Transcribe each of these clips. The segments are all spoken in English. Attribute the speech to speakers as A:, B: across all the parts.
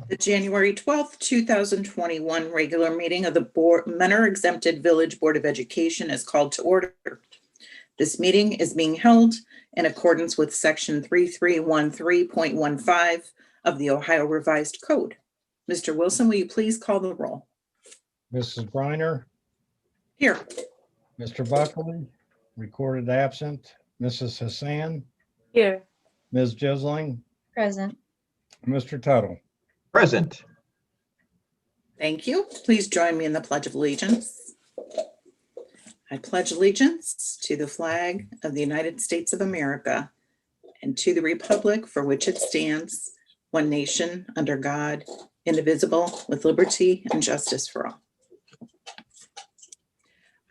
A: The January 12th, 2021 regular meeting of the Mentor Exempted Village Board of Education is called to order. This meeting is being held in accordance with Section 3313.15 of the Ohio Revised Code. Mr. Wilson, will you please call the roll?
B: Mrs. Briner,
A: Here.
B: Mr. Buckley, recorded absent. Mrs. Hassan,
C: Here.
B: Ms. Jisling,
C: Present.
B: Mr. Tuttle.
D: Present.
A: Thank you. Please join me in the Pledge of Allegiance. I pledge allegiance to the flag of the United States of America and to the republic for which it stands, one nation, under God, indivisible, with liberty and justice for all.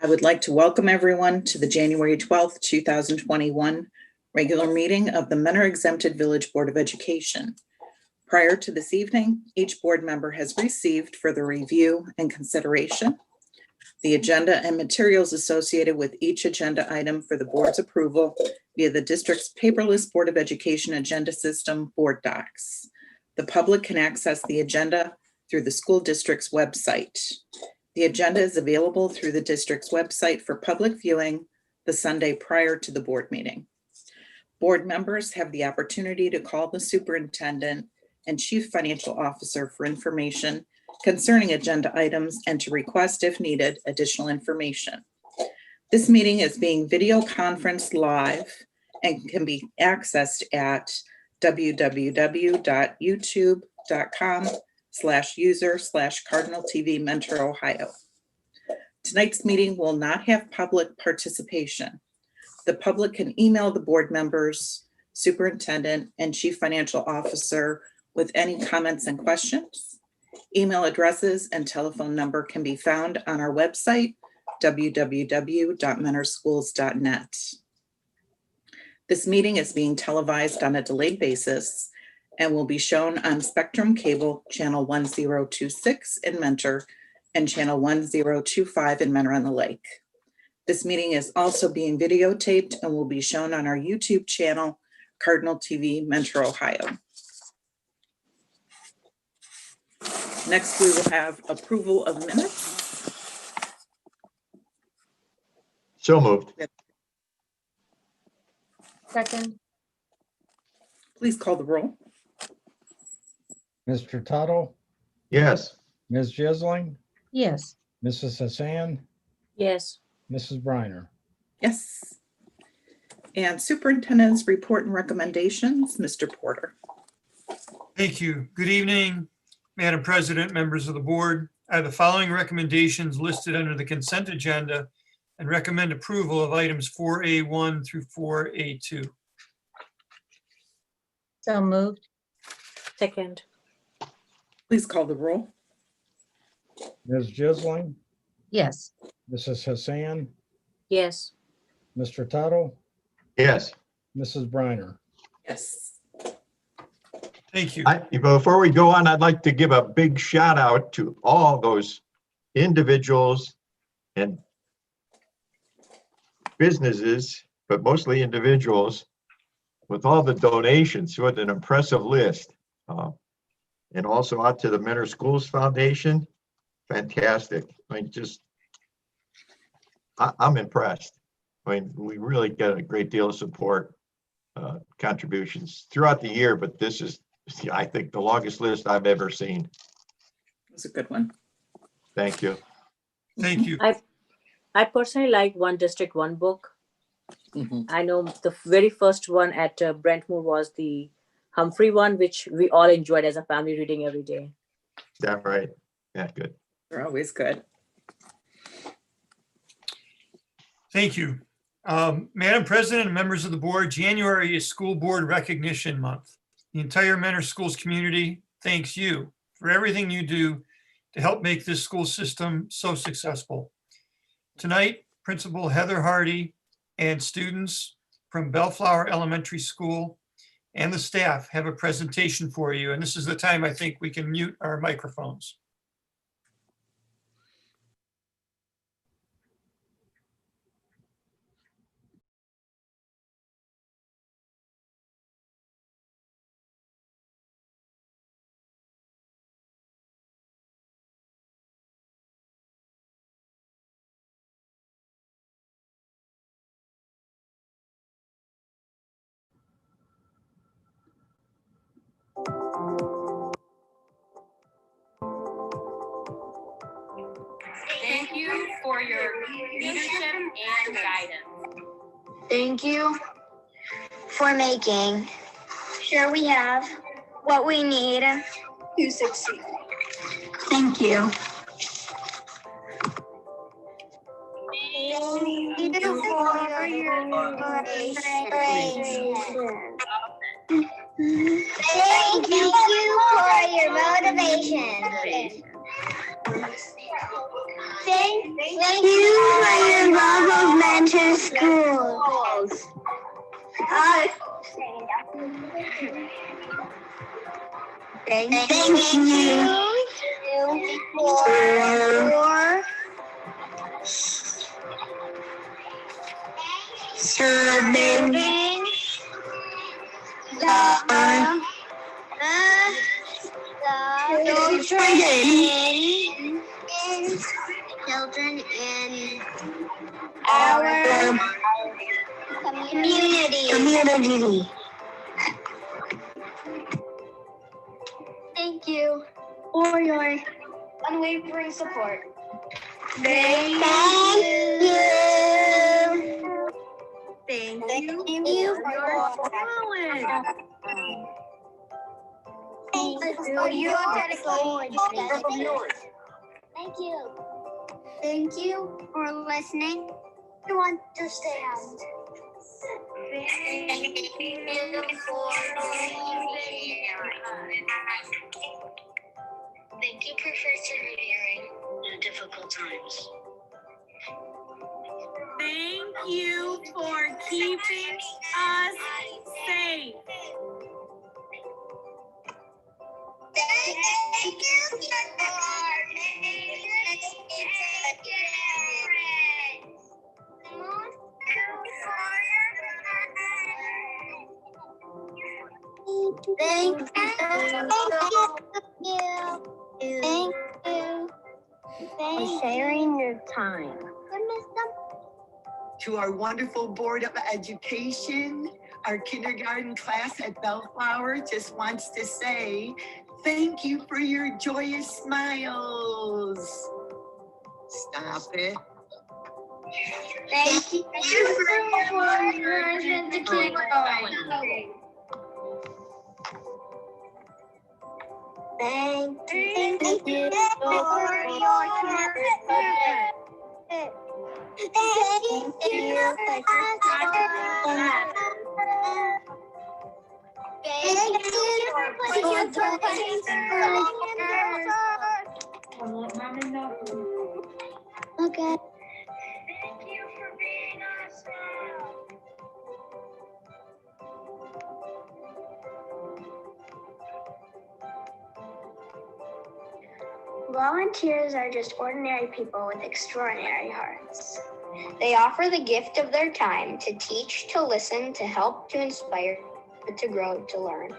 A: I would like to welcome everyone to the January 12th, 2021 regular meeting of the Mentor Exempted Village Board of Education. Prior to this evening, each board member has received for the review and consideration the agenda and materials associated with each agenda item for the board's approval via the district's paperless Board of Education agenda system, Board Docs. The public can access the agenda through the school district's website. The agenda is available through the district's website for public viewing the Sunday prior to the board meeting. Board members have the opportunity to call the superintendent and chief financial officer for information concerning agenda items and to request, if needed, additional information. This meeting is being video conferenced live and can be accessed at www.youtube.com/user/Cardinal TV Mentor Ohio. Tonight's meeting will not have public participation. The public can email the board members, superintendent, and chief financial officer with any comments and questions. Email addresses and telephone number can be found on our website, www.mentorschools.net. This meeting is being televised on a delayed basis and will be shown on Spectrum Cable Channel 1026 in Mentor and Channel 1025 in Mentor on the Lake. This meeting is also being videotaped and will be shown on our YouTube channel, Cardinal TV Mentor Ohio. Next, we will have approval of minutes.
D: So moved.
C: Second.
A: Please call the roll.
B: Mr. Tuttle,
D: Yes.
B: Ms. Jisling,
C: Yes.
B: Mrs. Hassan,
C: Yes.
B: Mrs. Briner.
A: Yes. And superintendent's report and recommendations, Mr. Porter.
E: Thank you. Good evening, Madam President, members of the board. I have the following recommendations listed under the consent agenda and recommend approval of items 4A1 through 4A2.
C: So moved. Second.
A: Please call the roll.
B: Ms. Jisling,
C: Yes.
B: Mrs. Hassan,
C: Yes.
B: Mr. Tuttle,
D: Yes.
B: Mrs. Briner.
A: Yes.
E: Thank you.
D: Before we go on, I'd like to give a big shout out to all those individuals and businesses, but mostly individuals, with all the donations. What an impressive list. And also out to the Mentor Schools Foundation. Fantastic. I mean, I'm impressed. I mean, we really get a great deal of support, contributions throughout the year, but this is, I think, the longest list I've ever seen.
A: That's a good one.
D: Thank you.
E: Thank you.
F: I personally like One District, One Book.
A: Mhm.
F: I know the very first one at Brentwood was the Humphrey one, which we all enjoyed as a family reading every day.
D: Is that right? Yeah, good.
A: They're always good.
E: Thank you. Madam President and members of the board, January is School Board Recognition Month. The entire Mentor Schools community thanks you for everything you do to help make this school system so successful. Tonight, Principal Heather Hardy and students from Bellflower Elementary School and the staff have a presentation for you. And this is the time I think we can mute our microphones.
G: leadership and guidance.
H: Thank you for making sure we have what we need to succeed. Thank you. Thank you for your motivation. Thank you for your motivation. Thank you for your love of mentor schools. Thank you for serving children in our community. Thank you for your unwavering support. Thank you. Thank you for your talent. For your dedication. Thank you. Thank you for listening. I want to stay out. Thank you for Thank you for persevering in difficult times.
G: Thank you for keeping us safe.
H: Thank you for making Thank you for sharing your time.
I: To our wonderful Board of Education, our kindergarten class at Bellflower just wants to say, thank you for your joyous smiles. Stop it.
H: Thank you for encouragement to keep going. Thank you for your commitment. Thank you Okay. Thank you for being awesome. Volunteers are just ordinary people with extraordinary hearts. They offer the gift of their time to teach, to listen, to help, to inspire, to grow, to learn.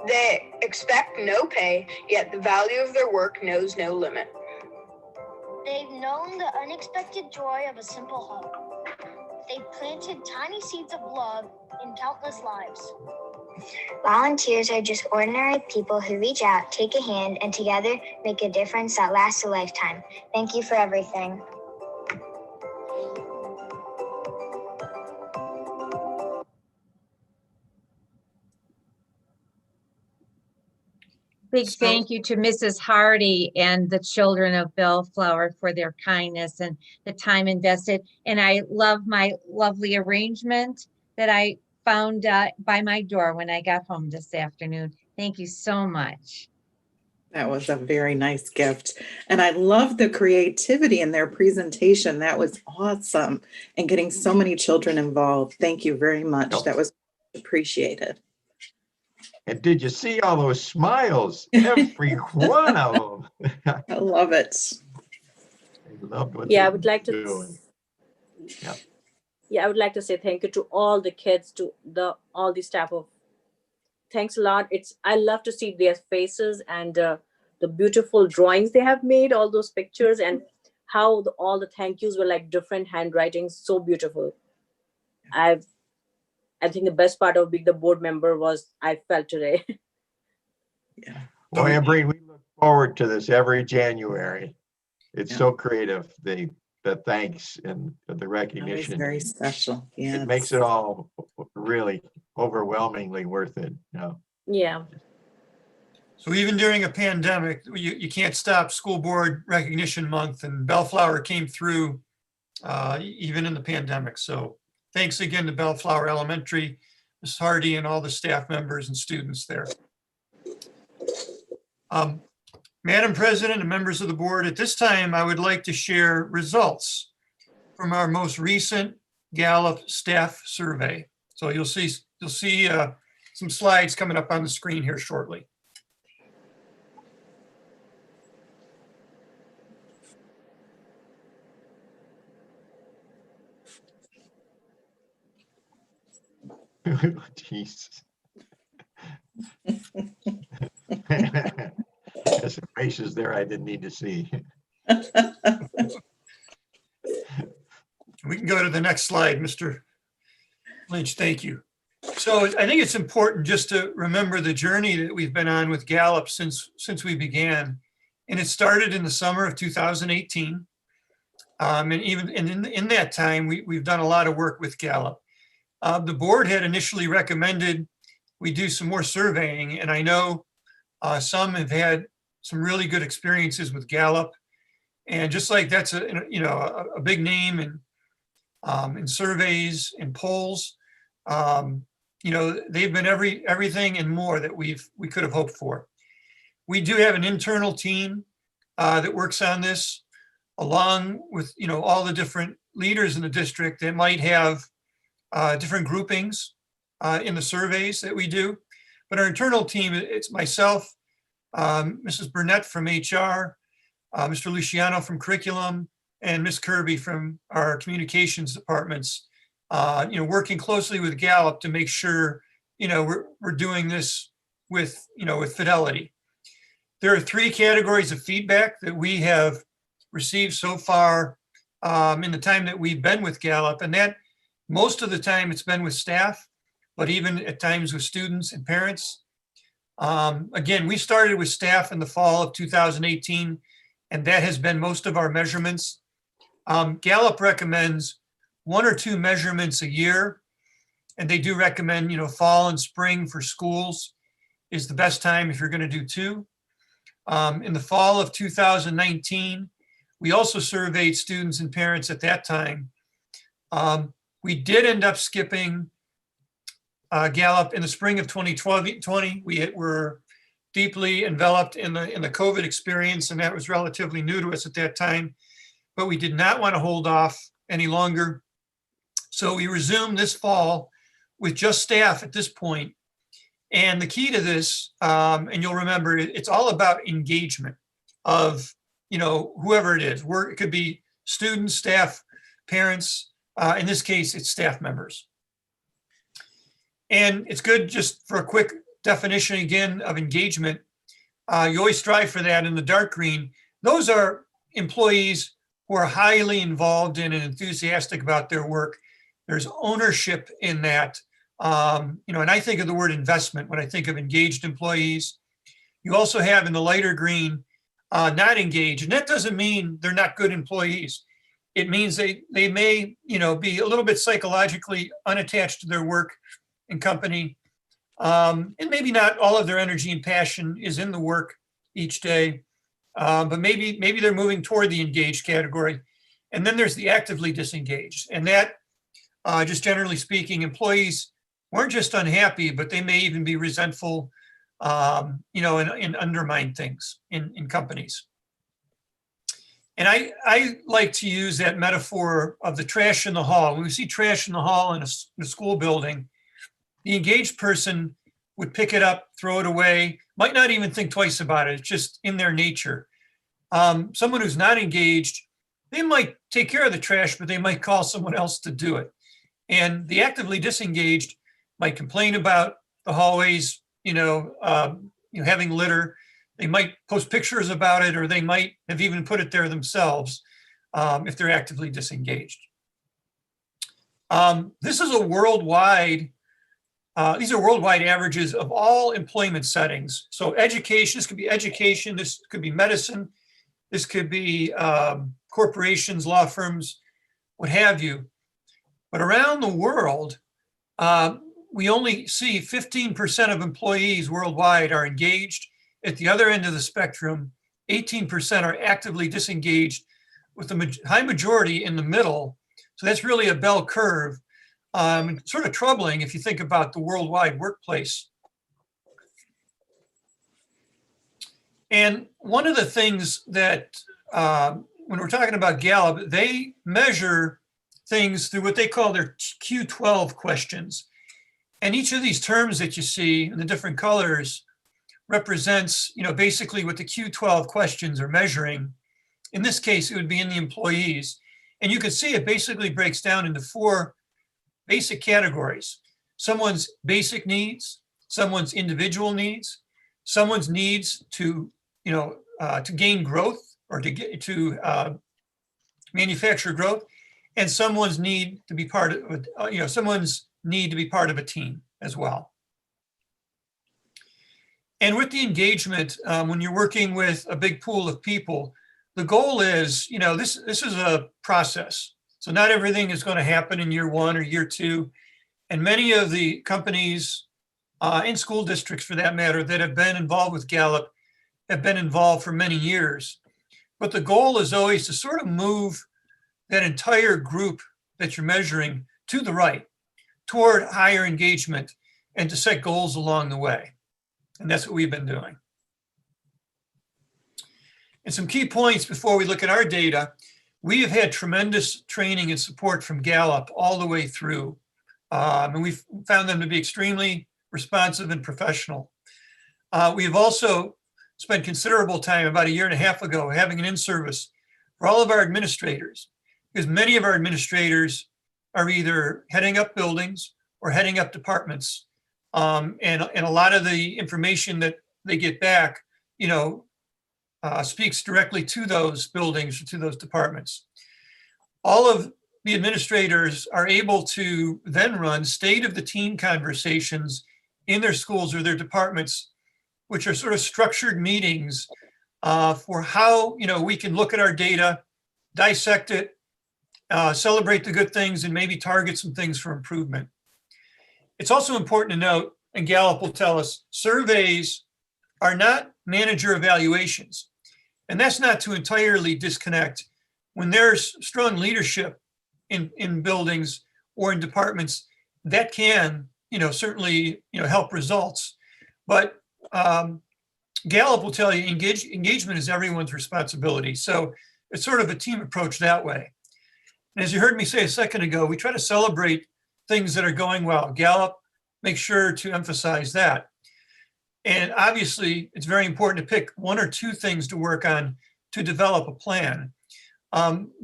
J: They expect no pay, yet the value of their work knows no limit.
H: They've known the unexpected joy of a simple hug. They've planted tiny seeds of love in countless lives. Volunteers are just ordinary people who reach out, take a hand, and together make a difference that lasts a lifetime. Thank you for everything.
C: Big
E: So-
C: thank you to Mrs. Hardy and the children of Bellflower for their kindness and the time invested. And I love my lovely arrangement that I found by my door when I got home this afternoon. Thank you so much.
A: That was a very nice gift. And I love the creativity in their presentation. That was awesome. And getting so many children involved. Thank you very much.
D: Yep.
A: That was appreciated.
D: And did you see all those smiles? Every one of them.
A: I love it.
D: They loved what
F: Yeah,
D: they
F: I would like to.
D: were doing. Yeah.
F: Yeah, I would like to say thank you to all the kids, to all the staff of. Thanks a lot. I love to see their faces and the beautiful drawings they have made, all those pictures, and how all the thank yous were like different handwritings, so beautiful. I think the best part of being the board member was I felt today.
A: Yeah.
D: Boy, Breen, we look forward to this every January. It's
A: Yeah.
D: so creative. They the thanks and the
A: Always
D: recognition.
A: very special. Yeah.
D: It makes it all really overwhelmingly worth it.
F: Yeah.
E: So even during a pandemic, you can't stop School Board Recognition Month, and Bellflower came through even in the pandemic. So thanks again to Bellflower Elementary, Ms. Hardy, and all the staff members and students there. Madam President and members of the board, at this time, I would like to share results from our most recent Gallup staff survey. So you'll see some slides coming up on the screen here shortly.
D: Jesus. There's some faces there I didn't need to see.
E: We can go to the next slide, Mr. Lynch. Thank you. So I think it's important just to remember the journey that we've been on with Gallup since we began. And it started in the summer of 2018. And even in that time, we've done a lot of work with Gallup. The board had initially recommended we do some more surveying, and I know some have had some really good experiences with Gallup. And just like that's a big name in surveys and polls, they've been everything and more that we could have hoped for. We do have an internal team that works on this, along with all the different leaders in the district that might have different groupings in the surveys that we do. But our internal team, it's myself, Mrs. Burnett from HR, Mr. Luciano from curriculum, and Ms. Kirby from our communications departments, working closely with Gallup to make sure, we're doing this with fidelity. There are 3 categories of feedback that we have received so far in the time that we've been with Gallup, and that most of the time it's been with staff, but even at times with students and parents. Again, we started with staff in the fall of 2018, and that has been most of our measurements. Gallup recommends 1 or 2 measurements a year, and they do recommend, fall and spring for schools is the best time if you're going to do 2. In the fall of 2019, we also surveyed students and parents at that time. We did end up skipping Gallup in the spring of 2020. We were deeply enveloped in the COVID experience, and that was relatively new to us at that time. But we did not want to hold off any longer. So we resumed this fall with just staff at this point. And the key to this, and you'll remember, it's all about engagement of, whoever it is. It could be students, staff, parents. In this case, it's staff members. And it's good, just for a quick definition again of engagement, you always strive for that in the dark green. Those are employees who are highly involved in and enthusiastic about their work. There's ownership in that. And I think of the word investment when I think of engaged employees. You also have in the lighter green, not engaged. And that doesn't mean they're not good employees. It means they may, be a little bit psychologically unattached to their work and company. And maybe not all of their energy and passion is in the work each day. But maybe they're moving toward the engaged category. And then there's the actively disengaged. And that, just generally speaking, employees weren't just unhappy, but they may even be resentful, and undermine things in companies. And I like to use that metaphor of the trash in the hall. When we see trash in the hall in a school building, the engaged person would pick it up, throw it away, might not even think twice about it. It's just in their nature. Someone who's not engaged, they might take care of the trash, but they might call someone else to do it. And the actively disengaged might complain about the hallways, having litter. They might post pictures about it, or they might have even put it there themselves if they're actively disengaged. This is a worldwide, these are worldwide averages of all employment settings. So education, this could be education, this could be medicine, this could be corporations, law firms, what have you. But around the world, we only see 15% of employees worldwide are engaged. At the other end of the spectrum, 18% are actively disengaged, with the high majority in the middle. So that's really a bell curve. Sort of troubling if you think about the worldwide workplace. And one of the things that, when we're talking about Gallup, they measure things through what they call their Q12 questions. And each of these terms that you see in the different colors represents, basically what the Q12 questions are measuring. In this case, it would be in the employees. And you can see it basically breaks down into 4 basic categories: someone's basic needs, someone's individual needs, someone's needs to gain growth or to manufacture growth, and someone's need to be part of someone's need to be part of a team as well. And with the engagement, when you're working with a big pool of people, the goal is, this is a process. So not everything is going to happen in year 1 or year 2. And many of the companies in school districts, for that matter, that have been involved with Gallup have been involved for many years. But the goal is always to sort of move that entire group that you're measuring to the right, toward higher engagement, and to set goals along the way. And that's what we've been doing. And some key points before we look at our data: we have had tremendous training and support from Gallup all the way through. And we've found them to be extremely responsive and professional. We have also spent considerable time, about 1.5 years ago, having an in-service for all of our administrators, because many of our administrators are either heading up buildings or heading up departments. And a lot of the information that they get back, speaks directly to those buildings or to those departments. All of the administrators are able to then run state of the team conversations in their schools or their departments, which are sort of structured meetings for how we can look at our data, dissect it, celebrate the good things, and maybe target some things for improvement. It's also important to note, and Gallup will tell us, surveys are not manager evaluations. And that's not to entirely disconnect. When there's strong leadership in buildings or in departments, that can, certainly, help results. But Gallup will tell you engagement is everyone's responsibility. So it's sort of a team approach that way. And as you heard me say a second ago, we try to celebrate things that are going well. Gallup makes sure to emphasize that. And obviously, it's very important to pick 1 or 2 things to work on to develop a plan.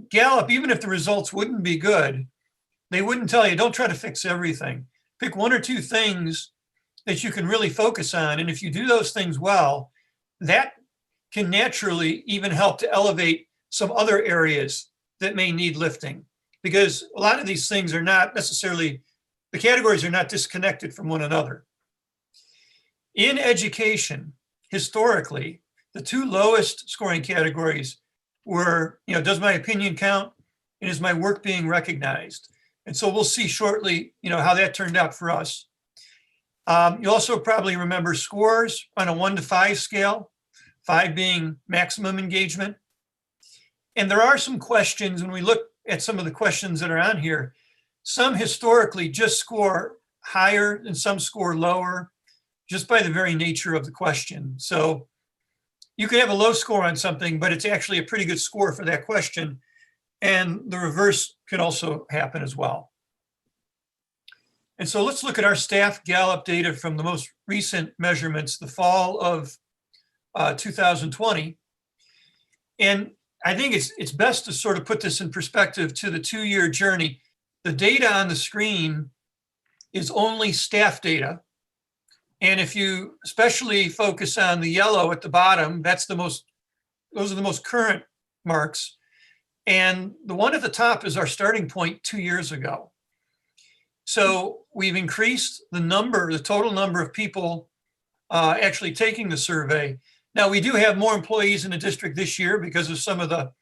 E: Gallup, even if the results wouldn't be good, they wouldn't tell you, don't try to fix everything. Pick 1 or 2 things that you can really focus on. And if you do those things well, that can naturally even help to elevate some other areas that may need lifting. Because a lot of these things are not necessarily, the categories are not disconnected from one another. In education, historically, the 2 lowest scoring categories were, does my opinion count? And is my work being recognized? And so we'll see shortly, how that turned out for us. You also probably remember scores on a 1 to 5 scale, 5 being maximum engagement. And there are some questions, when we look at some of the questions that are on here, some historically just score higher and some score lower, just by the very nature of the question. So you could have a low score on something, but it's actually a pretty good score for that question. And the reverse could also happen as well. And so let's look at our staff Gallup data from the most recent measurements, the fall of 2020. And I think it's best to sort of put this in perspective to the 2-year journey. The data on the screen is only staff data. And if you especially focus on the yellow at the bottom, those are the most current marks. And the one at the top is our starting point 2 years ago. So we've increased the total number of people actually taking the survey. Now, we do have more employees in the district this year because of some of the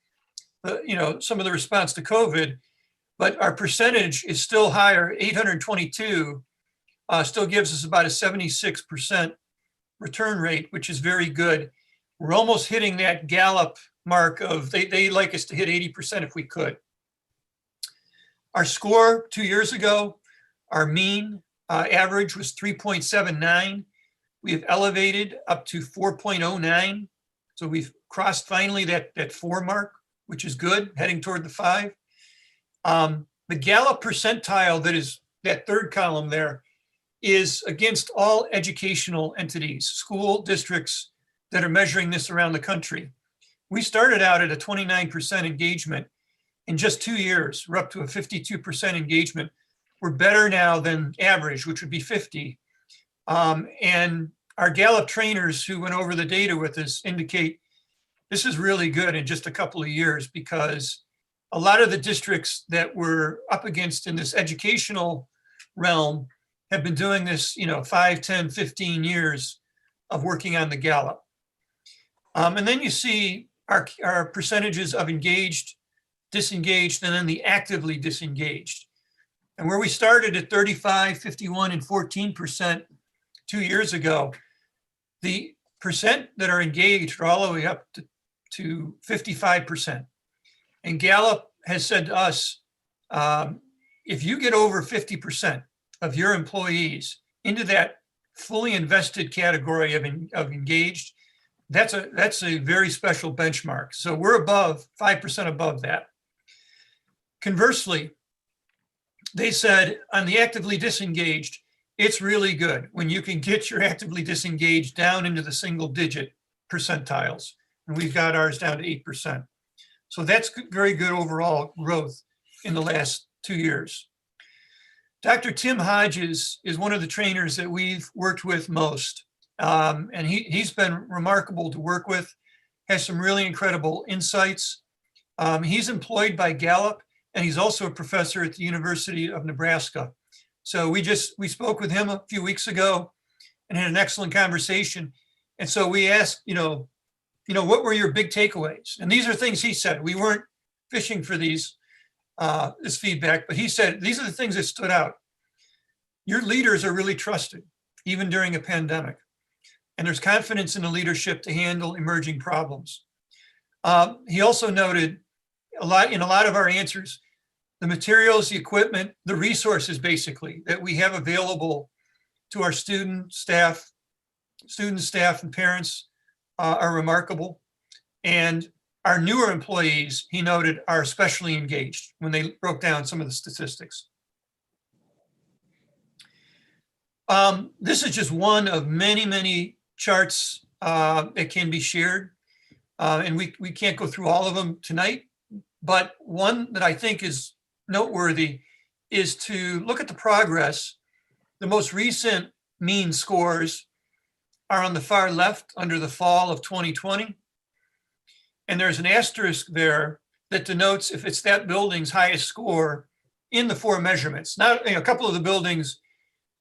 E: some of the response to COVID, but our percentage is still higher. 822 still gives us about a 76% return rate, which is very good. We're almost hitting that Gallup mark of they like us to hit 80% if we could. Our score 2 years ago, our mean average was 3.79. We have elevated up to 4.09. So we've crossed finally that 4 mark, which is good, heading toward the 5. The Gallup percentile, that is that third column there, is against all educational entities, school districts that are measuring this around the country. We started out at a 29% engagement. In just 2 years, we're up to a 52% engagement. We're better now than average, which would be 50. And our Gallup trainers who went over the data with us indicate this is really good in just a couple of years, because a lot of the districts that we're up against in this educational realm have been doing this, 5, 10, 15 years of working on the Gallup. And then you see our percentages of engaged, disengaged, and then the actively disengaged. And where we started at 35, 51, and 14% 2 years ago, the percent that are engaged are all the way up to 55%. And Gallup has said to us, if you get over 50% of your employees into that fully invested category of engaged, that's a very special benchmark. So we're above 5% above that. Conversely, they said on the actively disengaged, it's really good when you can get your actively disengaged down into the single digit percentiles. And we've got ours down to 8%. So that's very good overall growth in the last 2 years. Dr. Tim Hodges is one of the trainers that we've worked with most. And he's been remarkable to work with, has some really incredible insights. He's employed by Gallup, and he's also a professor at the University of Nebraska. So we spoke with him a few weeks ago and had an excellent conversation. And so we asked, what were your big takeaways? And these are things he said. We weren't fishing for this feedback, but he said, these are the things that stood out. Your leaders are really trusted, even during a pandemic. And there's confidence in the leadership to handle emerging problems. He also noted in a lot of our answers, the materials, the equipment, the resources basically that we have available to our students, staff, and parents are remarkable. And our newer employees, he noted, are especially engaged when they broke down some of the statistics. This is just one of many, many charts that can be shared. And we can't go through all of them tonight, but one that I think is noteworthy is to look at the progress. The most recent mean scores are on the far left under the fall of 2020. And there's an asterisk there that denotes if it's that building's highest score in the 4 measurements. Now, a couple of the buildings,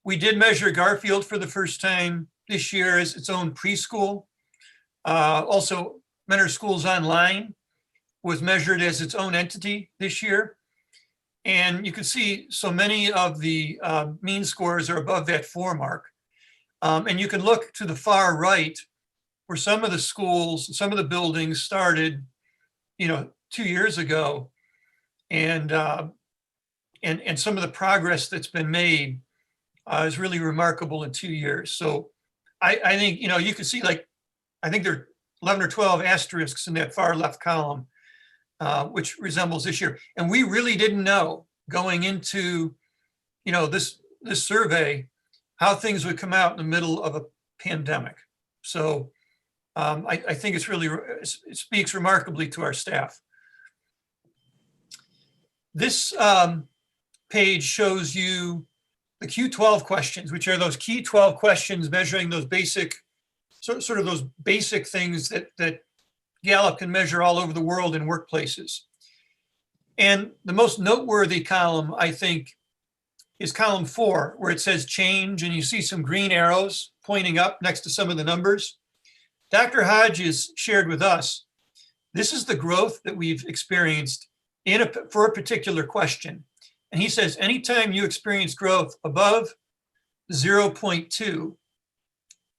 E: we did measure Garfield for the first time this year as its own preschool. Also, Mentor Schools Online was measured as its own entity this year. And you can see so many of the mean scores are above that 4 mark. And you can look to the far right where some of the schools, some of the buildings started, 2 years ago. And some of the progress that's been made is really remarkable in 2 years. So I think, you can see I think there are 11 or 12 asterisks in that far left column, which resembles this year. And we really didn't know going into, this survey, how things would come out in the middle of a pandemic. So I think it speaks remarkably to our staff. This page shows you the Q12 questions, which are those key 12 questions measuring those basic, sort of those basic things that Gallup can measure all over the world in workplaces. And the most noteworthy column, I think, is column 4, where it says change, and you see some green arrows pointing up next to some of the numbers. Dr. Hodges shared with us This is the growth that we've experienced for a particular question. And he says, anytime you experience growth above 0.2,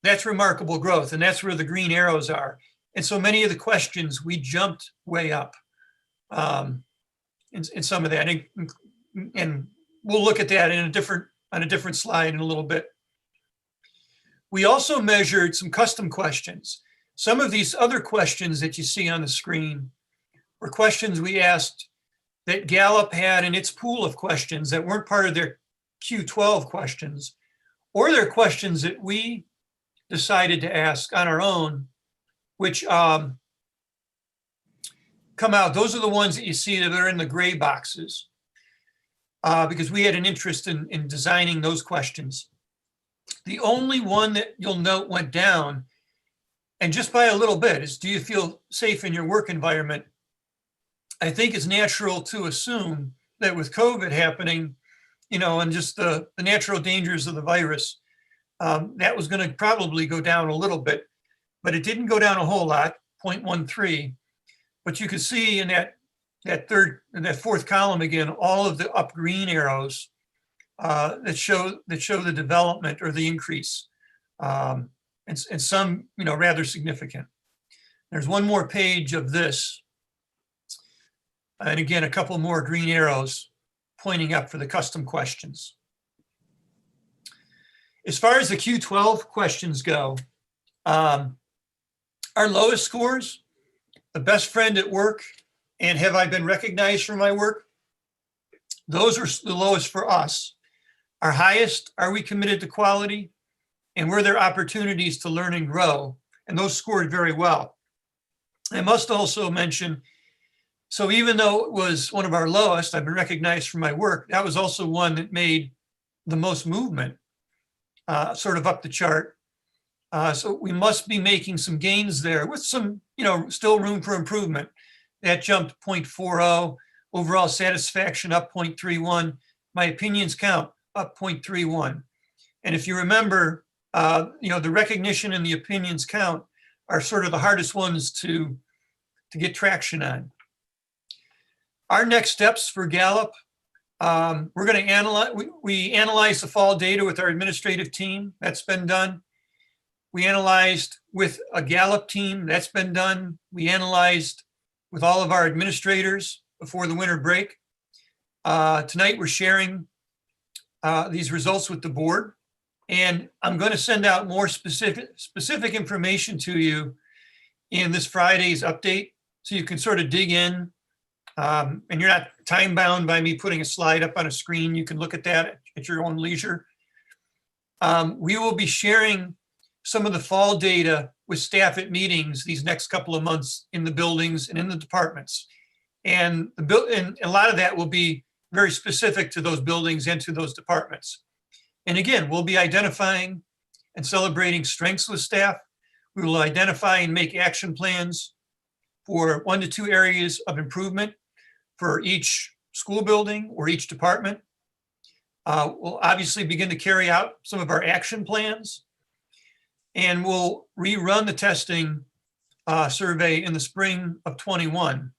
E: that's remarkable growth. And that's where the green arrows are. And so many of the questions, we jumped way up in some of that. And we'll look at that on a different slide in a little bit. We also measured some custom questions. Some of these other questions that you see on the screen were questions we asked that Gallup had in its pool of questions that weren't part of their Q12 questions, or they're questions that we decided to ask on our own, which come out. Those are the ones that you see that are in the gray boxes, because we had an interest in designing those questions. The only one that you'll note went down, and just by a little bit, is do you feel safe in your work environment? I think it's natural to assume that with COVID happening, and just the natural dangers of the virus, that was going to probably go down a little bit, but it didn't go down a whole lot, 0.13. But you can see in that fourth column again, all of the up green arrows that show the development or the increase, and some rather significant. There's one more page of this, and again a couple more green arrows pointing up for the custom questions. As far as the Q12 questions go, our lowest scores, the best friend at work, and have I been recognized for my work? Those are the lowest for us. Our highest, are we committed to quality? And were there opportunities to learn and grow? And those scored very well. I must also mention, so even though it was one of our lowest, I've been recognized for my work, that was also one that made the most movement, sort of up the chart. So we must be making some gains there with some, still room for improvement. That jumped 0.40, overall satisfaction up 0.31, my opinions count up 0.31. And if you remember, the recognition and the opinions count are sort of the hardest ones to get traction on. Our next steps for Gallup, we're going to analyze, we analyzed the fall data with our administrative team. That's been done. We analyzed with a Gallup team. That's been done. We analyzed with all of our administrators before the winter break. Tonight, we're sharing these results with the board. And I'm going to send out more specific information to you in this Friday's update, so you can sort of dig in. And you're not time bound by me putting a slide up on a screen. You can look at that at your own leisure. We will be sharing some of the fall data with staff at meetings these next couple of months in the buildings and in the departments. And a lot of that will be very specific to those buildings and to those departments. And again, we'll be identifying and celebrating strengths with staff. We will identify and make action plans for 1 to 2 areas of improvement for each school building or each department. We'll obviously begin to carry out some of our action plans, and we'll rerun the testing survey in the spring of 21.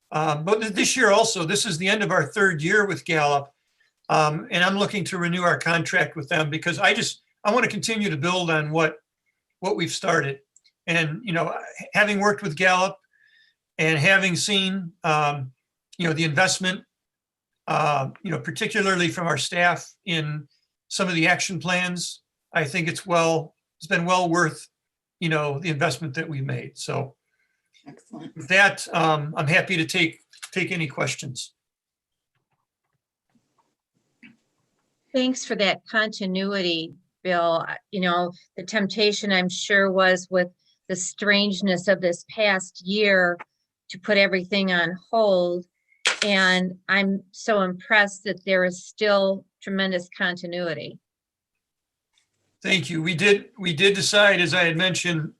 E: But this year also, this is the end of our 3rd year with Gallup, and I'm looking to renew our contract with them because I want to continue to build on what we've started. And having worked with Gallup and having seen the investment, particularly from our staff in some of the action plans, I think it's been well worth the investment that we made. So
A: Excellent.
E: with that, I'm happy to take any questions.
C: Thanks for that continuity, Bill. The temptation, I'm sure, was with the strangeness of this past year to put everything on hold. And I'm so impressed that there is still tremendous continuity.
E: Thank you. We did decide, as I had mentioned,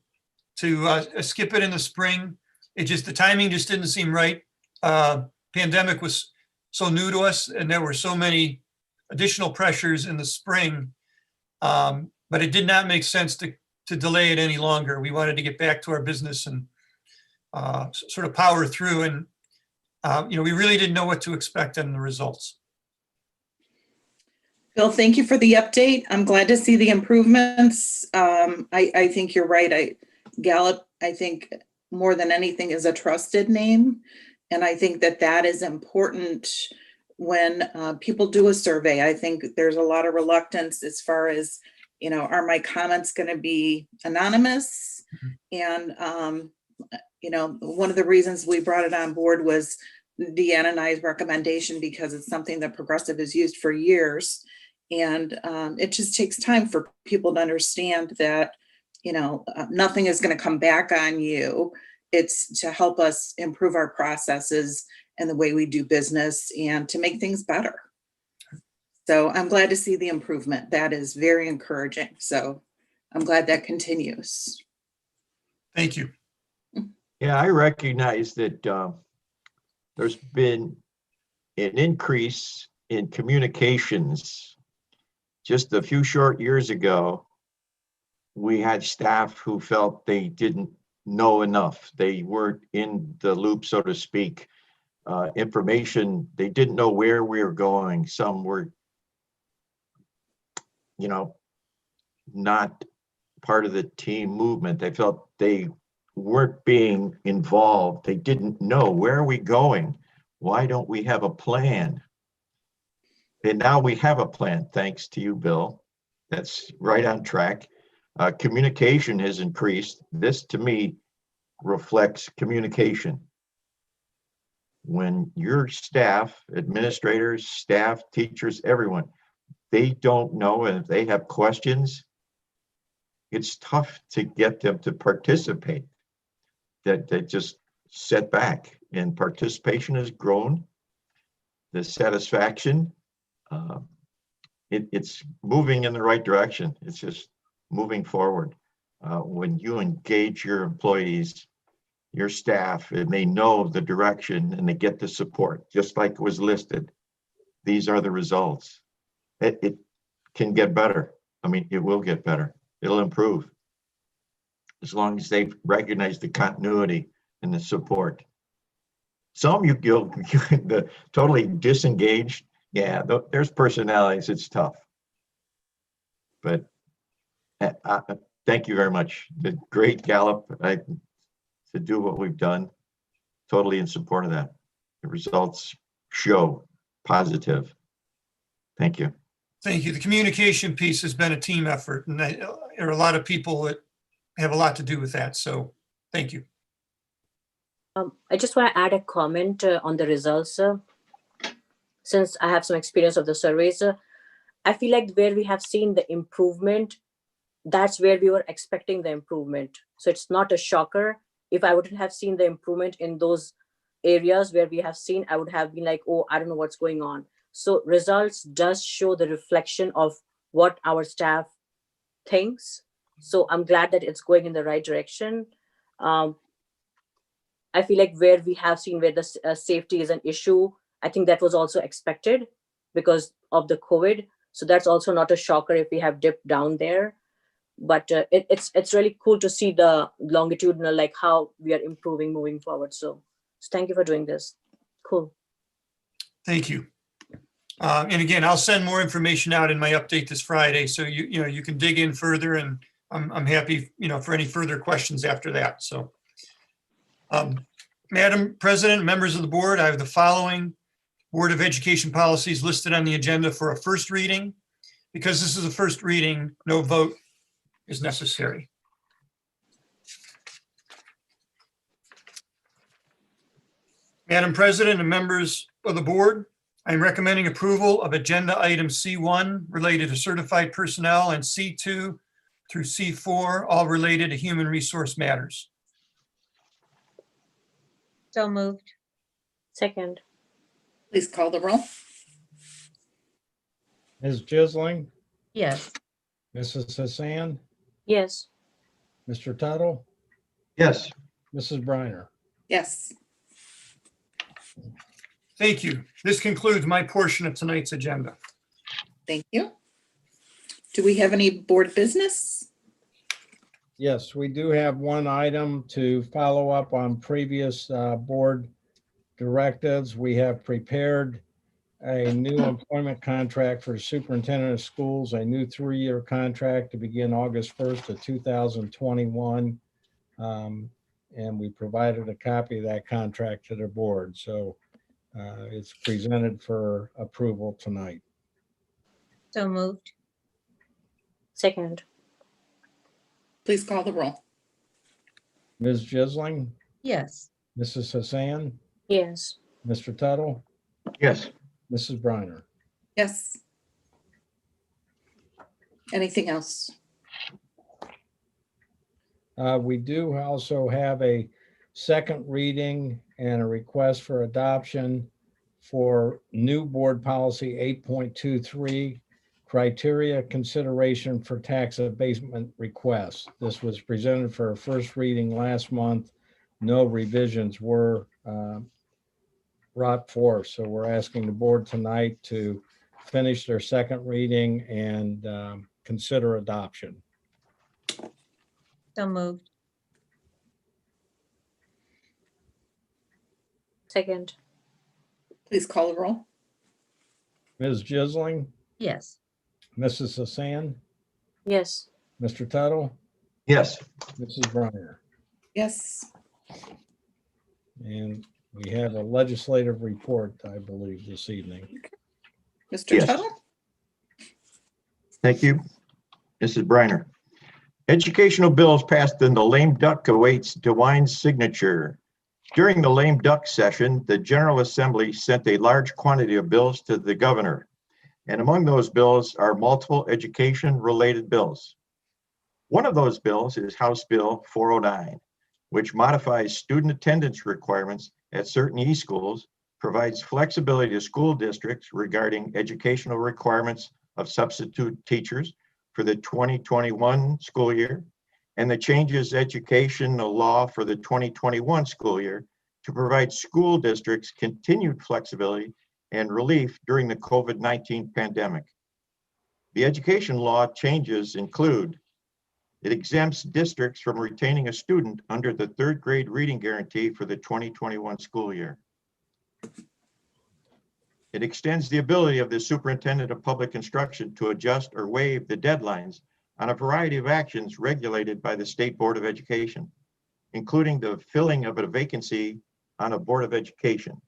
E: to skip it in the spring. The timing just didn't seem right. Pandemic was so new to us, and there were so many additional pressures in the spring. But it did not make sense to delay it any longer. We wanted to get back to our business and sort of power through. And, we really didn't know what to expect in the results.
A: Bill, thank you for the update. I'm glad to see the improvements. I think you're right. Gallup, I think more than anything is a trusted name. And I think that is important when people do a survey. I think there's a lot of reluctance as far as, are my comments going to be anonymous? And, one of the reasons we brought it on board was Deanna and I's recommendation, because it's something that Progressive has used for years. And it just takes time for people to understand that, nothing is going to come back on you. It's to help us improve our processes and the way we do business and to make things better. So I'm glad to see the improvement. That is very encouraging. So I'm glad that continues.
E: Thank you.
D: Yeah, I recognize that there's been an increase in communications. Just a few short years ago, we had staff who felt they didn't know enough. They weren't in the loop, so to speak. Information, they didn't know where we were going. Some were, not part of the team movement. They felt they weren't being involved. They didn't know, where are we going? Why don't we have a plan? And now we have a plan, thanks to you, Bill. That's right on track. Communication has increased. This, to me, reflects communication. When your staff, administrators, staff, teachers, everyone, they don't know, and if they have questions, it's tough to get them to participate. That they just sit back, and participation has grown. The satisfaction, it's moving in the right direction. It's just moving forward. When you engage your employees, your staff, and they know the direction and they get the support, just like it was listed, these are the results. It can get better. I mean, it will get better. It'll improve as long as they recognize the continuity and the support. Some you'll the totally disengaged. Yeah, there's personalities. It's tough. But thank you very much. The great Gallup to do what we've done. Totally in support of that. The results show positive. Thank you.
E: Thank you. The communication piece has been a team effort, and there are a lot of people that have a lot to do with that. So thank you.
F: I just want to add a comment on the results. Since I have some experience of the surveys, I feel like where we have seen the improvement, that's where we were expecting the improvement. So it's not a shocker. If I wouldn't have seen the improvement in those areas where we have seen, I would have been like, oh, I don't know what's going on. So results does show the reflection of what our staff thinks. So I'm glad that it's going in the right direction. I feel like where we have seen where the safety is an issue, I think that was also expected because of the COVID. So that's also not a shocker if we have dipped down there. But it's really cool to see the longitudinal, like how we are improving moving forward. So thank you for doing this. Cool.
E: Thank you. And again, I'll send more information out in my update this Friday. So you can dig in further, and I'm happy, for any further questions after that. So, Madam President, members of the board, I have the following Board of Education policies listed on the agenda for a first reading. Because this is a first reading, no vote is necessary. Madam President and members of the board, I'm recommending approval of agenda item C1 related to certified personnel and C2 through C4, all related to human resource matters.
C: So moved.
F: Second.
A: Please call the roll.
B: Ms. Jisling,
C: Yes.
B: Mrs. Hassan,
F: Yes.
B: Mr. Tuttle,
D: Yes.
B: Mrs. Briner.
A: Yes.
E: Thank you. This concludes my portion of tonight's agenda.
A: Thank you. Do we have any board business?
B: Yes, we do have one item to follow up on previous board directives. We have prepared a new employment contract for superintendent of schools, a new 3-year contract to begin August 1st of 2021. And we provided a copy of that contract to the board. So it's presented for approval tonight.
C: So moved.
F: Second.
A: Please call the roll.
B: Ms. Jisling,
C: Yes.
B: Mrs. Hassan,
F: Yes.
B: Mr. Tuttle,
D: Yes.
B: Mrs. Briner.
A: Yes. Anything else?
B: We do also have a second reading and a request for adoption for new board policy 8.23, criteria consideration for tax abatement requests. This was presented for a first reading last month. No revisions were brought forth. So we're asking the board tonight to finish their second reading and consider adoption.
C: So moved.
F: Second.
A: Please call the roll.
B: Ms. Jisling,
C: Yes.
B: Mrs. Hassan,
F: Yes.
B: Mr. Tuttle,
D: Yes.
B: Mrs. Briner.
A: Yes.
B: And we have a legislative report, I believe, this evening.
A: Mr.
D: Yes.
A: Tuttle?
D: Thank you. Mrs. Briner. Educational bills passed in the lame duck awaits DeWine's signature. During the lame duck session, the General Assembly sent a large quantity of bills to the governor. And among those bills are multiple education-related bills. One of those bills is House Bill 409, which modifies student attendance requirements at certain e-schools, provides flexibility to school districts regarding educational requirements of substitute teachers for the 2021 school year, and the changes educational law for the 2021 school year to provide school districts continued flexibility and relief during the COVID-19 pandemic. The education law changes include: it exempts districts from retaining a student under the 3rd grade reading guarantee for the 2021 school year. It extends the ability of the superintendent of public instruction to adjust or waive the deadlines on a variety of actions regulated by the State Board of Education, including the filling of a vacancy on a Board of Education.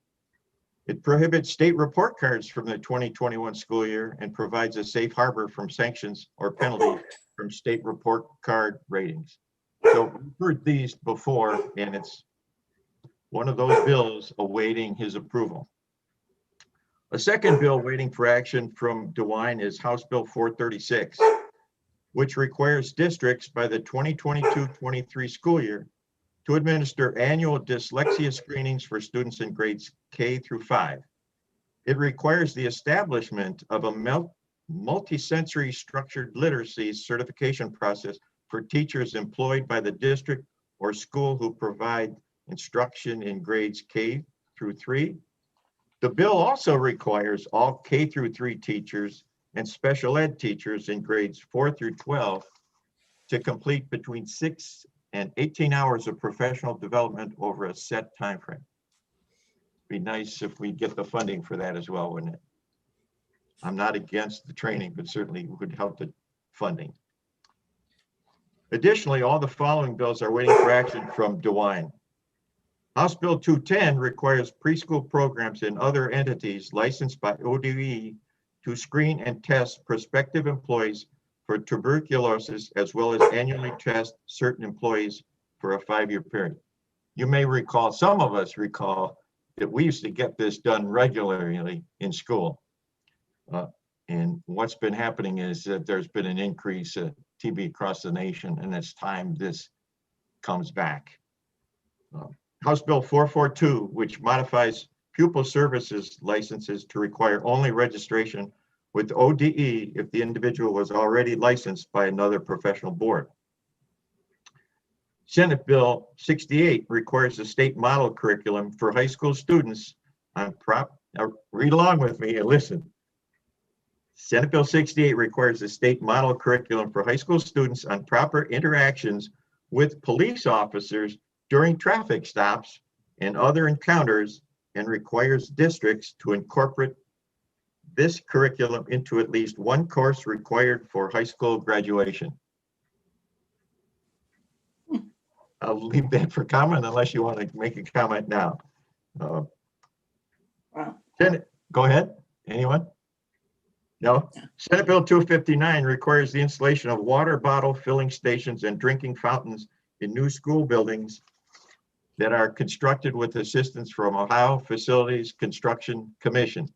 D: It prohibits state report cards from the 2021 school year and provides a safe harbor from sanctions or penalties from state report card ratings. So we've heard these before, and it's one of those bills awaiting his approval. A second bill waiting for action from DeWine is House Bill 436, which requires districts by the 2022-23 school year to administer annual dyslexia screenings for students in grades K through 5. It requires the establishment of a multi-sensory structured literacy certification process for teachers employed by the district or school who provide instruction in grades K through 3. The bill also requires all K through 3 teachers and special ed teachers in grades 4 through 12 to complete between 6 and 18 hours of professional development over a set time frame. Be nice if we get the funding for that as well, wouldn't it? I'm not against the training, but certainly would help the funding. Additionally, all the following bills are waiting for action from DeWine. House Bill 210 requires preschool programs and other entities licensed by ODE to screen and test prospective employees for tuberculosis, as well as annually test certain employees for a 5-year period. You may recall, some of us recall, that we used to get this done regularly in school. And what's been happening is that there's been an increase of TB across the nation, and it's time this comes back. House Bill 442, which modifies pupil services licenses to require only registration with ODE if the individual was already licensed by another professional board. Senate Bill 68 requires a state model curriculum for high school students on read along with me and listen. Senate Bill 68 requires a state model curriculum for high school students on proper interactions with police officers during traffic stops and other encounters, and requires districts to incorporate this curriculum into at least one course required for high school graduation. I'll leave that for comment unless you want to make a comment now.
A: Wow.
D: Go ahead. Anyone? No? Senate Bill 259 requires the installation of water bottle filling stations and drinking fountains in new school buildings that are constructed with assistance from Ohio Facilities Construction Commission.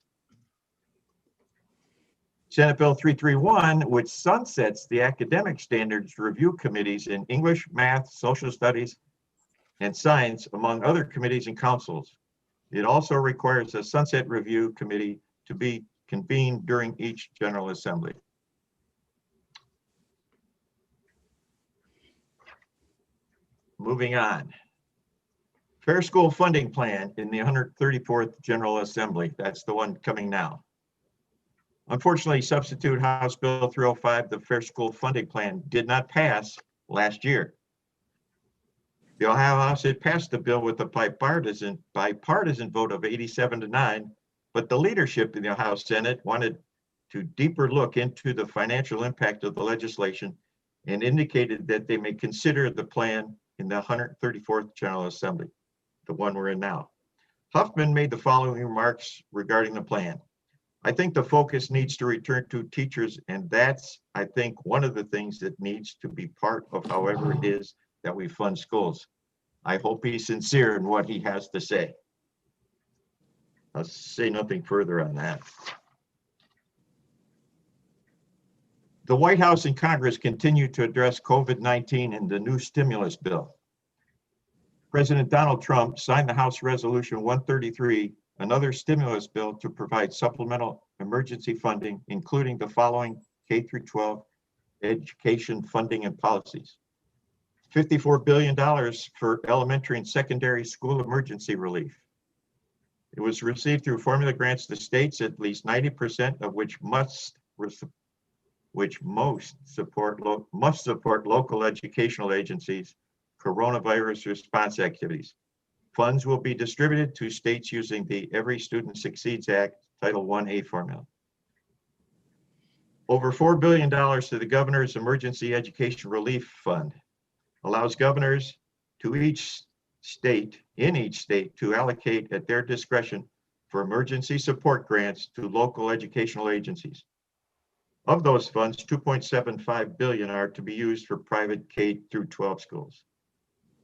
D: Senate Bill 331, which sunsets the academic standards review committees in English, math, social studies, and science, among other committees and councils. It also requires a sunset review committee to be convened during each General Assembly. Moving on. Fair School Funding Plan in the 134th General Assembly. That's the one coming now. Unfortunately, substitute House Bill 305, the Fair School Funding Plan, did not pass last year. The Ohio House had passed the bill with a bipartisan vote of 87-9, but the leadership in the Ohio Senate wanted to deeper look into the financial impact of the legislation and indicated that they may consider the plan in the 134th General Assembly, the one we're in now. Huffman made the following remarks regarding the plan. I think the focus needs to return to teachers, and that's, I think, one of the things that needs to be part of however it is that we fund schools. I hope he's sincere in what he has to say. I'll say nothing further on that. The White House and Congress continue to address COVID-19 in the new stimulus bill. President Donald Trump signed the House Resolution 133, another stimulus bill to provide supplemental emergency funding, including the following K-12 education funding and policies. $54 billion for elementary and secondary school emergency relief. It was received through formula grants to states, at least 90% of which must support local educational agencies' coronavirus response activities. Funds will be distributed to states using the Every Student Succeeds Act Title I-A formula. Over $4 billion to the Governor's Emergency Education Relief Fund allows governors to in each state to allocate at their discretion for emergency support grants to local educational agencies. Of those funds, $2.75 billion are to be used for private K-12 schools.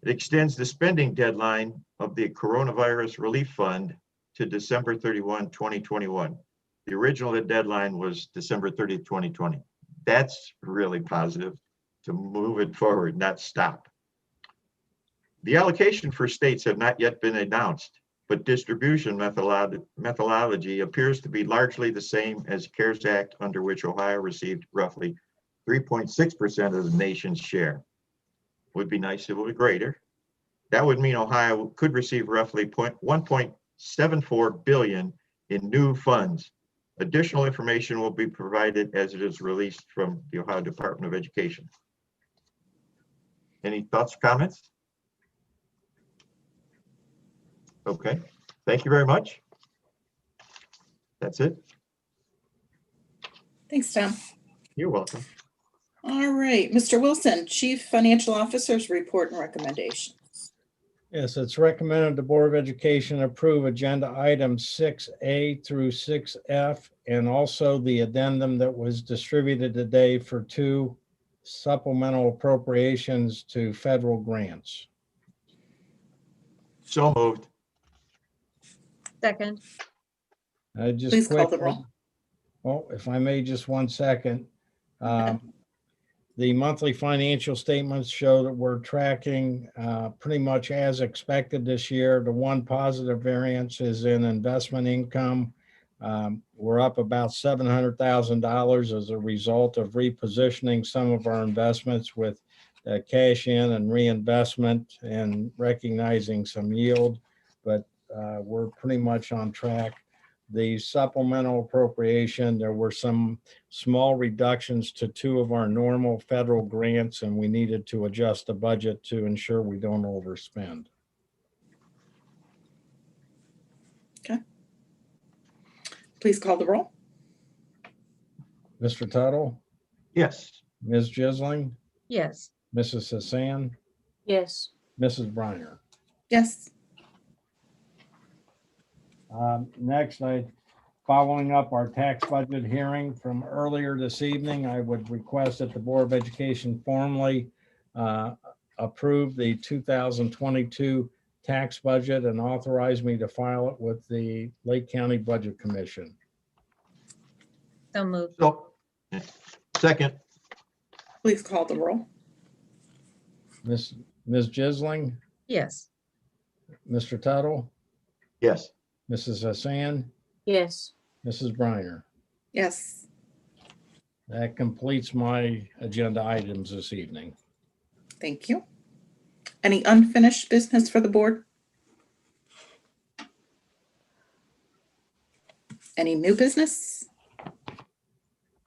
D: It extends the spending deadline of the Coronavirus Relief Fund to December 31, 2021. The original deadline was December 30, 2020. That's really positive to move it forward, not stop. The allocation for states have not yet been announced, but distribution methodology appears to be largely the same as CARES Act, under which Ohio received roughly 3.6% of the nation's share. Would be nice if it were greater. That would mean Ohio could receive roughly 1.74 billion in new funds. Additional information will be provided as it is released from the Ohio Department of Education. Any thoughts, comments? Okay, thank you very much. That's it.
A: Thanks, Tom.
D: You're welcome.
A: All right, Mr. Wilson, Chief Financial Officer's report and recommendations.
B: Yes, it's recommended the Board of Education approve agenda items 6A through 6F, and also the addendum that was distributed today for 2 supplemental appropriations to federal grants.
D: So moved.
C: Second.
B: I just
A: Please call the
B: quickly,
A: roll.
B: oh, if I may, just 1 second. The monthly financial statements show that we're tracking pretty much as expected this year. The one positive variance is in investment income. We're up about $700,000 as a result of repositioning some of our investments with cash in and reinvestment and recognizing some yield, but we're pretty much on track. the supplemental appropriation, there were some small reductions to two of our normal federal grants, and we needed to adjust the budget to ensure we don't overspend.
A: Please call the roll.
B: Mr. Tuttle,
D: Yes.
B: Ms. Jisling,
C: Yes.
B: Mrs. Hassan,
F: Yes.
B: Mrs. Briner.
A: Yes.
B: Next, following up our tax budget hearing from earlier this evening, I would request that the Board of Education formally approve the 2022 tax budget and authorize me to file it with the Lake County Budget Commission.
C: So moved.
D: So, second,
A: Please call the roll.
B: Ms. Jisling,
C: Yes.
B: Mr. Tuttle,
D: yes.
B: Mrs. Hassan,
F: Yes.
B: Mrs. Briner.
A: Yes.
B: That completes my agenda items this evening.
A: Thank you. Any unfinished business for the board? Any new business?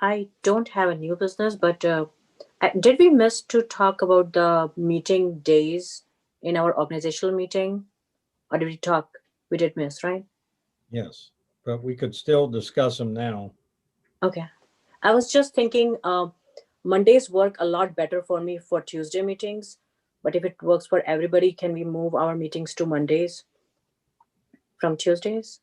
F: I don't have a new business, but did we miss to talk about the meeting days in our organizational meeting? Or did we talk? We did miss, right?
B: Yes, but we could still discuss them now.
F: Okay. I was just thinking Mondays work a lot better for me for Tuesday meetings. But if it works for everybody, can we move our meetings to Mondays from Tuesdays?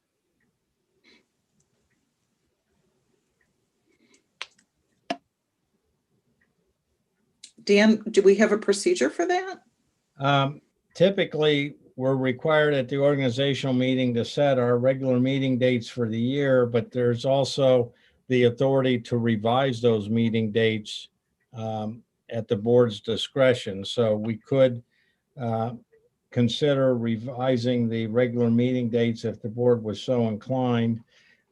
A: Dan, do we have a procedure for that?
B: Typically, we're required at the organizational meeting to set our regular meeting dates for the year, but there's also the authority to revise those meeting dates at the board's discretion. So we could consider revising the regular meeting dates if the board was so inclined.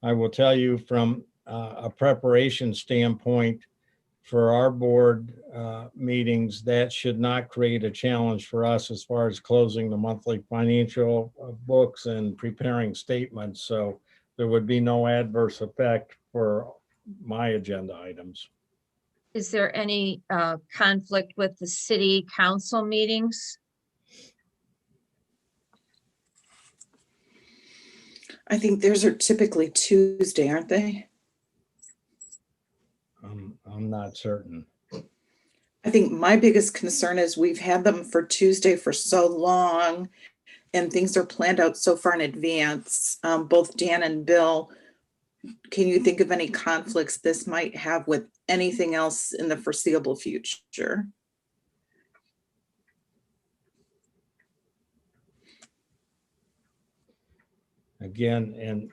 B: I will tell you from a preparation standpoint, for our board meetings, that should not create a challenge for us as far as closing the monthly financial books and preparing statements. So there would be no adverse effect for my agenda items.
C: Is there any conflict with the city council meetings?
A: I think theirs are typically Tuesday, aren't they?
B: I'm not certain.
A: I think my biggest concern is we've had them for Tuesday for so long and things are planned out so far in advance. Both Dan and Bill, can you think of any conflicts this might have with anything else in the foreseeable future?
B: Again,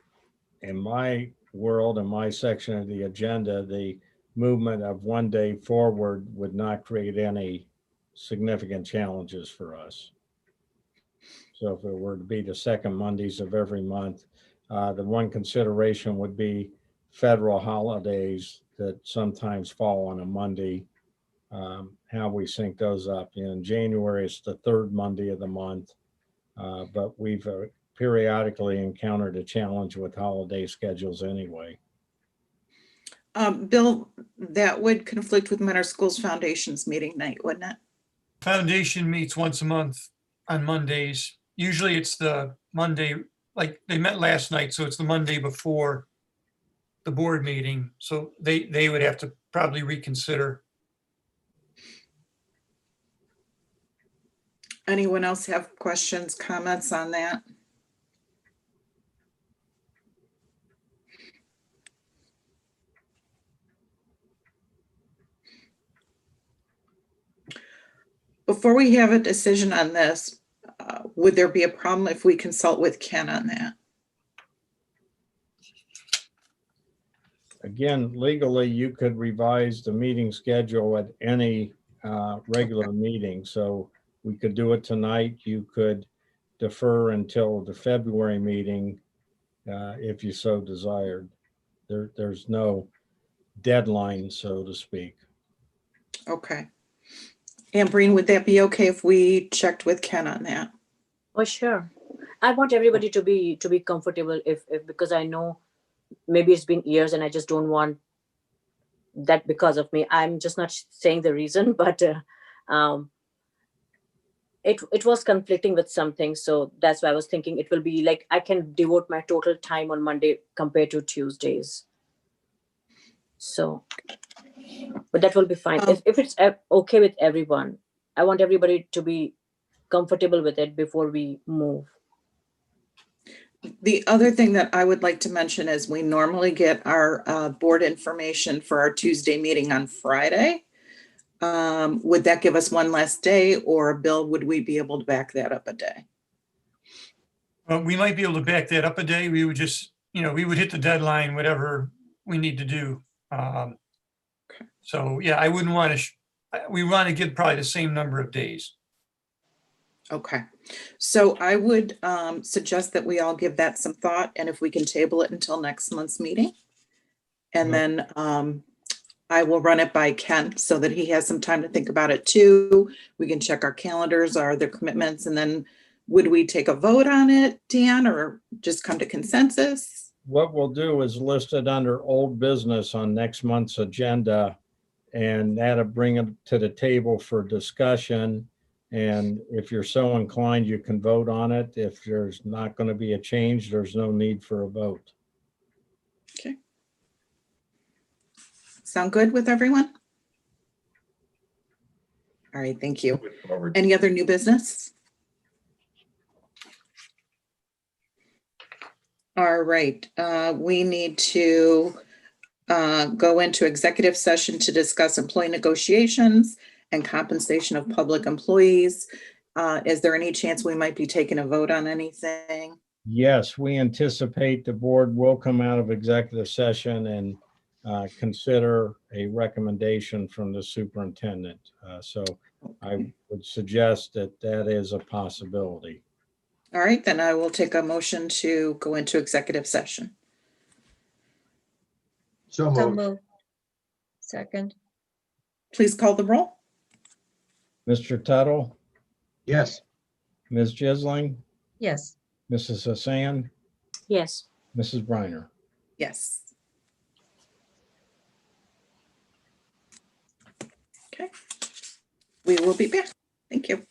B: in my world, in my section of the agenda, the movement of one day forward would not create any significant challenges for us. So if it were to be the second Mondays of every month, the one consideration would be federal holidays that sometimes fall on a Monday, how we sync those up. In January, it's the third Monday of the month, but we've periodically encountered a challenge with holiday schedules anyway.
A: Bill, that would conflict with Mentor Schools Foundation's meeting night, wouldn't it?
E: Foundation meets once a month on Mondays. Usually it's the Monday, like they met last night, so it's the Monday before the board meeting. So they would have to probably reconsider.
A: Anyone else have questions, comments on that? Before we have a decision on this, would there be a problem if we consult with Ken on that?
B: Again, legally, you could revise the meeting schedule at any regular meeting. So we could do it tonight. You could defer until the February meeting if you so desired. There's no deadline, so to speak.
A: Okay. Ambreen, would that be okay if we checked with Ken on that?
F: Oh, sure. I want everybody to be comfortable if because I know maybe it's been years and I just don't want that because of me. I'm just not saying the reason, but it was conflicting with something. So that's why I was thinking it will be like I can devote my total time on Monday compared to Tuesdays. So, but that will be fine. If it's okay with everyone, I want everybody to be comfortable with it before we move.
A: The other thing that I would like to mention is we normally get our board information for our Tuesday meeting on Friday. Would that give us one less day, or Bill, would we be able to back that up a day?
E: We might be able to back that up a day. We would just, we would hit the deadline, whatever we need to do. So yeah, I wouldn't want to, we want to give probably the same number of days.
A: Okay, so I would suggest that we all give that some thought, and if we can table it until next month's meeting. And then I will run it by Ken so that he has some time to think about it too. We can check our calendars, our other commitments, and then would we take a vote on it, Dan, or just come to consensus?
B: What we'll do is list it under old business on next month's agenda, and that'll bring it to the table for discussion. And if you're so inclined, you can vote on it. If there's not going to be a change, there's no need for a vote.
A: Okay. Sound good with everyone? All right, thank you.
D: Move it forward.
A: Any other new business? All right, we need to go into executive session to discuss employee negotiations and compensation of public employees. Is there any chance we might be taking a vote on anything?
B: Yes, we anticipate the board will come out of executive session and consider a recommendation from the superintendent. So I would suggest that that is a possibility.
A: All right, then I will take a motion to go into executive session.
D: So
C: So
D: moved.
C: moved. Second.
A: Please call the roll.
B: Mr. Tuttle,
D: Yes.
B: Ms. Jisling,
C: Yes.
B: Mrs. Hassan,
F: Yes.
B: Mrs. Briner.
A: Yes. Okay. We will be back. Thank you.